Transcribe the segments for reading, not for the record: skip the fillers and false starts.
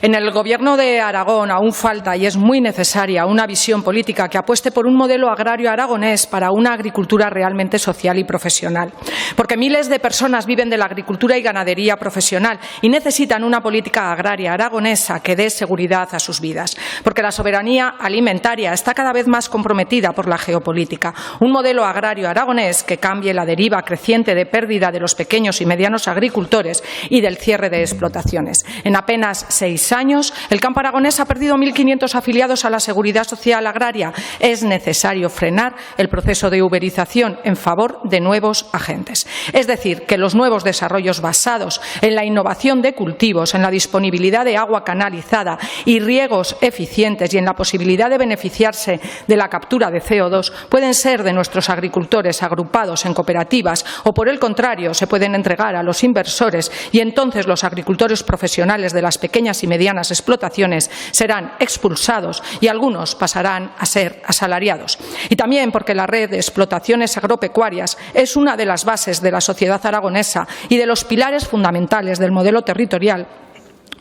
En el Gobierno de Aragón aún falta y es muy necesaria una visión política que apueste por un modelo agrario aragonés para una agricultura realmente social y profesional. Porque miles de personas viven de la agricultura y ganadería profesional y necesitan una política agraria aragonesa que dé seguridad a sus vidas. Porque la soberanía alimentaria está cada vez más comprometida por la geopolítica. Un modelo agrario aragonés que cambie la deriva creciente de pérdida de los pequeños y medianos agricultores y del cierre de explotaciones. En apenas 6 años, el campo aragonés ha perdido 1.500 afiliados a la Seguridad Social Agraria. Es necesario frenar el proceso de uberización en favor de nuevos agentes. Es decir, que los nuevos desarrollos basados en la innovación de cultivos, en la disponibilidad de agua canalizada y riegos eficientes y en la posibilidad de beneficiarse de la captura de CO2 pueden ser de nuestros agricultores agrupados en cooperativas o, por el contrario, se pueden entregar a los inversores y entonces los agricultores profesionales de las pequeñas y medianas explotaciones serán expulsados y algunos pasarán a ser asalariados. Y también porque la red de explotaciones agropecuarias es una de las bases de la sociedad aragonesa y de los pilares fundamentales del modelo territorial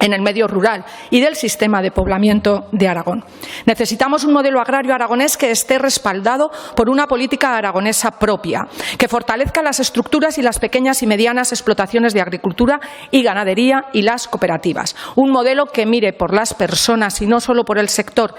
en el medio rural y del sistema de poblamiento de Aragón. Necesitamos un modelo agrario aragonés que esté respaldado por una política aragonesa propia, que fortalezca las estructuras y las pequeñas y medianas explotaciones de agricultura y ganadería y las cooperativas. Un modelo que mire por las personas y no solo por el sector,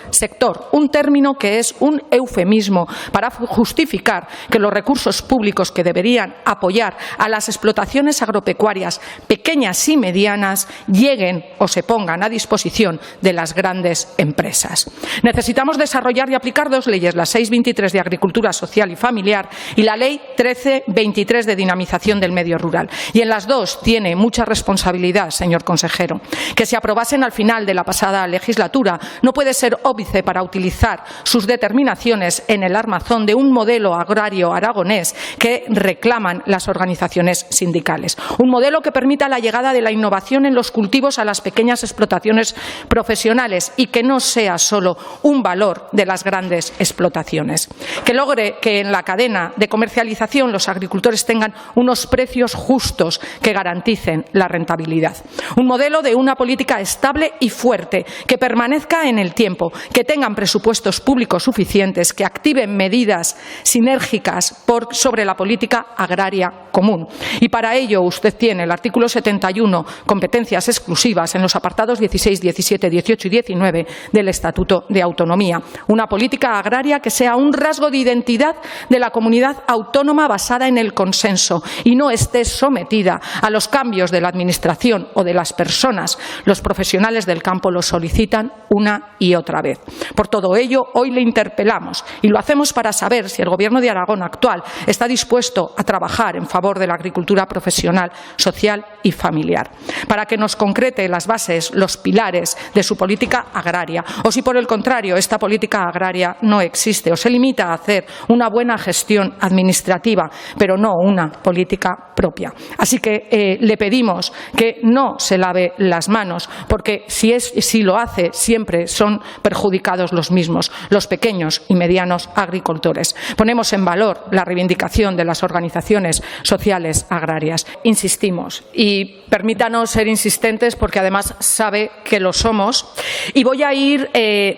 un término que es un eufemismo para justificar que los recursos públicos que deberían apoyar a las explotaciones agropecuarias pequeñas y medianas lleguen o se pongan a disposición de las grandes empresas. Necesitamos desarrollar y aplicar 2 leyes, la 623 de Agricultura Social y Familiar y la Ley 1323 de Dinamización del Medio Rural. Y en las dos tiene mucha responsabilidad, señor consejero. Que se aprobasen al final de la pasada legislatura no puede ser óbice para utilizar sus determinaciones en el armazón de un modelo agrario aragonés que reclaman las organizaciones sindicales. Un modelo que permita la llegada de la innovación en los cultivos a las pequeñas explotaciones profesionales y que no sea solo un valor de las grandes explotaciones. Que logre que en la cadena de comercialización los agricultores tengan unos precios justos que garanticen la rentabilidad. Un modelo de una política estable y fuerte, que permanezca en el tiempo, que tengan presupuestos públicos suficientes, que activen medidas sinérgicas sobre la política agraria común. Y para ello usted tiene el artículo 71, competencias exclusivas, en los apartados 16, 17, 18 y 19 del Estatuto de Autonomía. Una política agraria que sea un rasgo de identidad de la comunidad autónoma basada en el consenso y no esté sometida a los cambios de la Administración o de las personas. Los profesionales del campo lo solicitan una y otra vez. Por todo ello, hoy le interpelamos y lo hacemos para saber si el Gobierno de Aragón actual está dispuesto a trabajar en favor de la agricultura profesional, social y familiar, para que nos concrete las bases, los pilares de su política agraria, o si por el contrario esta política agraria no existe o se limita a hacer una buena gestión administrativa, pero no una política propia. Así que le pedimos que no se lave las manos, porque si lo hace siempre son perjudicados los mismos, los pequeños y medianos agricultores. Ponemos en valor la reivindicación de las organizaciones sociales agrarias. Insistimos y permítanos ser insistentes porque además sabe que lo somos, y voy a ir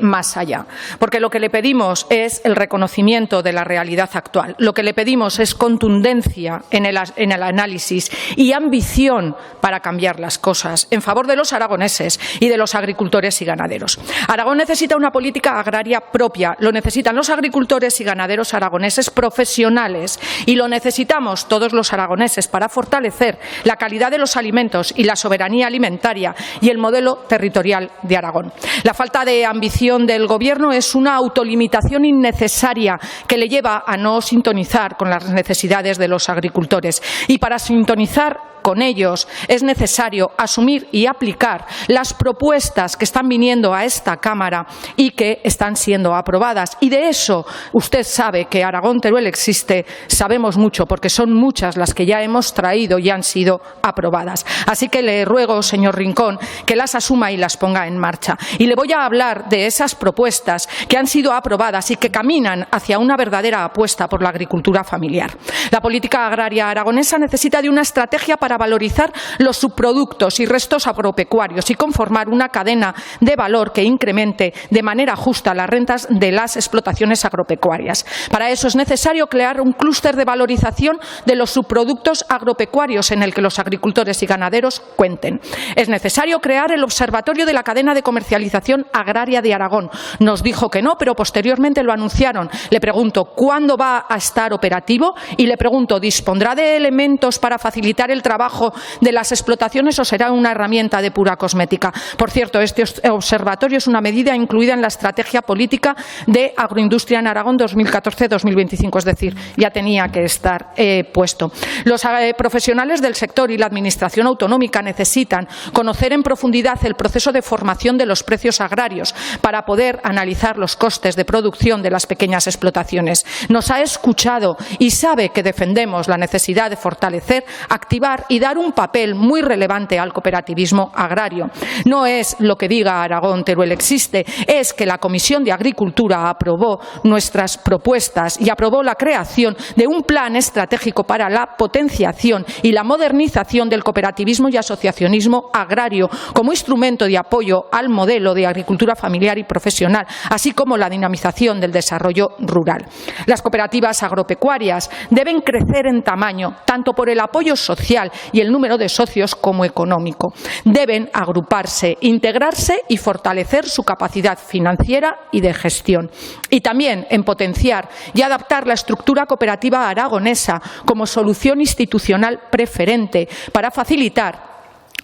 más allá, porque lo que le pedimos es el reconocimiento de la realidad actual. Lo que le pedimos es contundencia en el análisis y ambición para cambiar las cosas en favor de los aragoneses y de los agricultores y ganaderos. Aragón necesita una política agraria propia, lo necesitan los agricultores y ganaderos aragoneses profesionales y lo necesitamos todos los aragoneses para fortalecer la calidad de los alimentos y la soberanía alimentaria y el modelo territorial de Aragón. La falta de ambición del Gobierno es una autolimitación innecesaria que le lleva a no sintonizar con las necesidades de los agricultores. Y para sintonizar con ellos es necesario asumir y aplicar las propuestas que están viniendo a esta Cámara y que están siendo aprobadas. Y de eso usted sabe que Aragón-Teruel existe, sabemos mucho, porque son muchas las que ya hemos traído y han sido aprobadas. Así que le ruego, señor Rincón, que las asuma y las ponga en marcha. Y le voy a hablar de esas propuestas que han sido aprobadas y que caminan hacia una verdadera apuesta por la agricultura familiar. La política agraria aragonesa necesita de una estrategia para para valorizar los subproductos y restos agropecuarios y conformar una cadena de valor que incremente de manera justa las rentas de las explotaciones agropecuarias. Para eso es necesario crear un clúster de valorización de los subproductos agropecuarios en el que los agricultores y ganaderos cuenten. Es necesario crear el Observatorio de la Cadena de Comercialización Agraria de Aragón. Nos dijo que no, pero posteriormente lo anunciaron. Le pregunto, ¿cuándo va a estar operativo? Y le pregunto, ¿dispondrá de elementos para facilitar el trabajo de las explotaciones o será una herramienta de pura cosmética? Por cierto, este observatorio es una medida incluida en la estrategia política de agroindustria en Aragón 2014-2025, es decir, ya tenía que estar puesto. Los profesionales del sector y la Administración autonómica necesitan conocer en profundidad el proceso de formación de los precios agrarios para poder analizar los costes de producción de las pequeñas explotaciones. Nos ha escuchado y sabe que defendemos la necesidad de fortalecer, activar y dar un papel muy relevante al cooperativismo agrario. No es lo que diga Aragón Teruel existe, es que la Comisión de Agricultura aprobó nuestras propuestas y aprobó la creación de un plan estratégico para la potenciación y la modernización del cooperativismo y asociacionismo agrario como instrumento de apoyo al modelo de agricultura familiar y profesional, así como la dinamización del desarrollo rural. Las cooperativas agropecuarias deben crecer en tamaño, tanto por el apoyo social y el número de socios como económico. Deben agruparse, integrarse y fortalecer su capacidad financiera y de gestión. Y también en potenciar y adaptar la estructura cooperativa aragonesa como solución institucional preferente para facilitar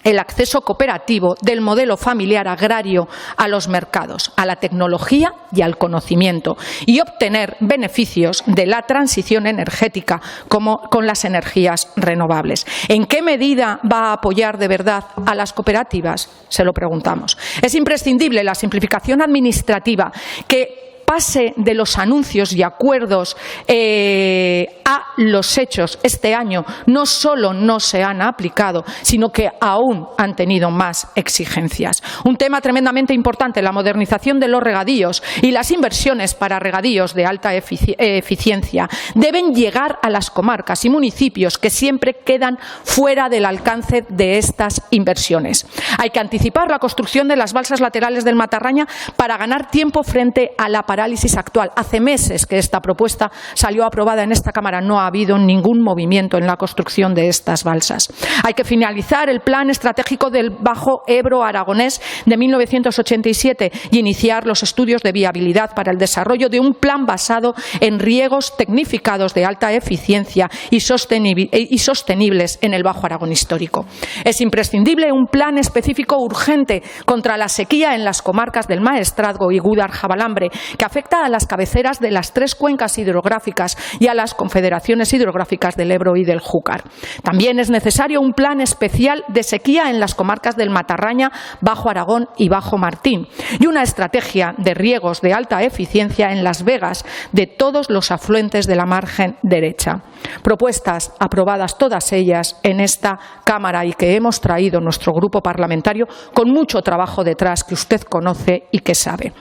el acceso cooperativo del modelo familiar agrario a los mercados, a la tecnología y al conocimiento y obtener beneficios de la transición energética como con las energías renovables. ¿En qué medida va a apoyar de verdad a las cooperativas? Se lo preguntamos. Es imprescindible la simplificación administrativa que pase de los anuncios y acuerdos a los hechos. Este año no solo no se han aplicado, sino que aún han tenido más exigencias. Un tema tremendamente importante, la modernización de los regadíos y las inversiones para regadíos de alta eficiencia deben llegar a las comarcas y municipios que siempre quedan fuera del alcance de estas inversiones. Hay que anticipar la construcción de las balsas laterales del Matarraña para ganar tiempo frente a la parálisis actual. Hace meses que esta propuesta salió aprobada en esta Cámara. No ha habido ningún movimiento en la construcción de estas balsas. Hay que finalizar el Plan Estratégico del Bajo Ebro Aragonés de 1987 y iniciar los estudios de viabilidad para el desarrollo de un plan basado en riegos tecnificados de alta eficiencia y sostenibles en el Bajo Aragón histórico. Es imprescindible un plan específico urgente contra la sequía en las comarcas del Maestrazgo y Gúdar-Jabalambre, que afecta a las cabeceras de las 3 cuencas hidrográficas y a las confederaciones hidrográficas del Ebro y del Júcar. También es necesario un plan especial de sequía en las comarcas del Matarraña, Bajo Aragón y Bajo Martín y una estrategia de riegos de alta eficiencia en las vegas de todos los afluentes de la margen derecha. Propuestas aprobadas todas ellas en esta Cámara y que hemos traído nuestro grupo parlamentario con mucho trabajo detrás que usted conoce y que sabe.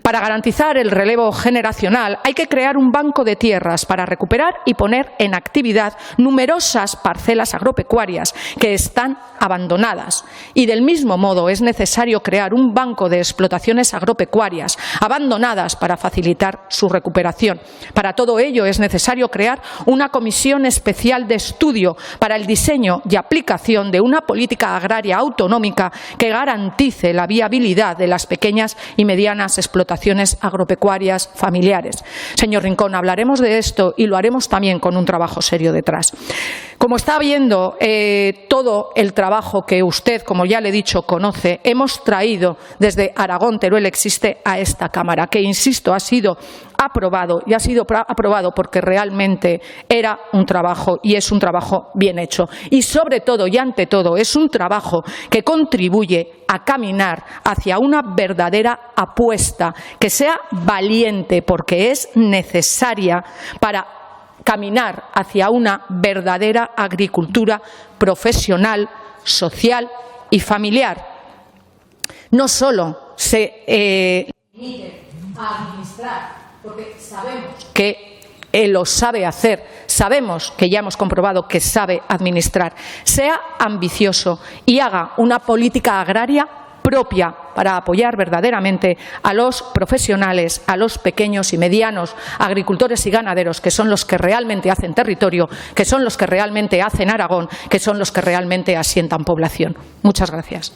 Para garantizar el relevo generacional hay que crear un banco de tierras para recuperar y poner en actividad numerosas parcelas agropecuarias que están abandonadas. Y del mismo modo es necesario crear un banco de explotaciones agropecuarias abandonadas para facilitar su recuperación. Para todo ello es necesario crear una comisión especial de estudio para el diseño y aplicación de una política agraria autonómica que garantice la viabilidad de las pequeñas y medianas explotaciones agropecuarias familiares. Señor Rincón, hablaremos de esto y lo haremos también con un trabajo serio detrás. Como está viendo todo el trabajo que usted, como ya le he dicho, conoce, hemos traído desde Aragón Teruel existe a esta Cámara, que, insisto, ha sido aprobado y ha sido aprobado porque realmente era un trabajo y es un trabajo bien hecho. Y sobre todo y ante todo es un trabajo que contribuye a caminar hacia una verdadera apuesta que sea valiente porque es necesaria para caminar hacia una verdadera agricultura profesional, social y familiar. No solo se limite a administrar, porque sabemos que lo sabe hacer, sabemos que ya hemos comprobado que sabe administrar, sea ambicioso y haga una política agraria propia para apoyar verdaderamente a los profesionales, a los pequeños y medianos agricultores y ganaderos, que son los que realmente hacen territorio, que son los que realmente hacen Aragón, que son los que realmente asientan población. Muchas gracias.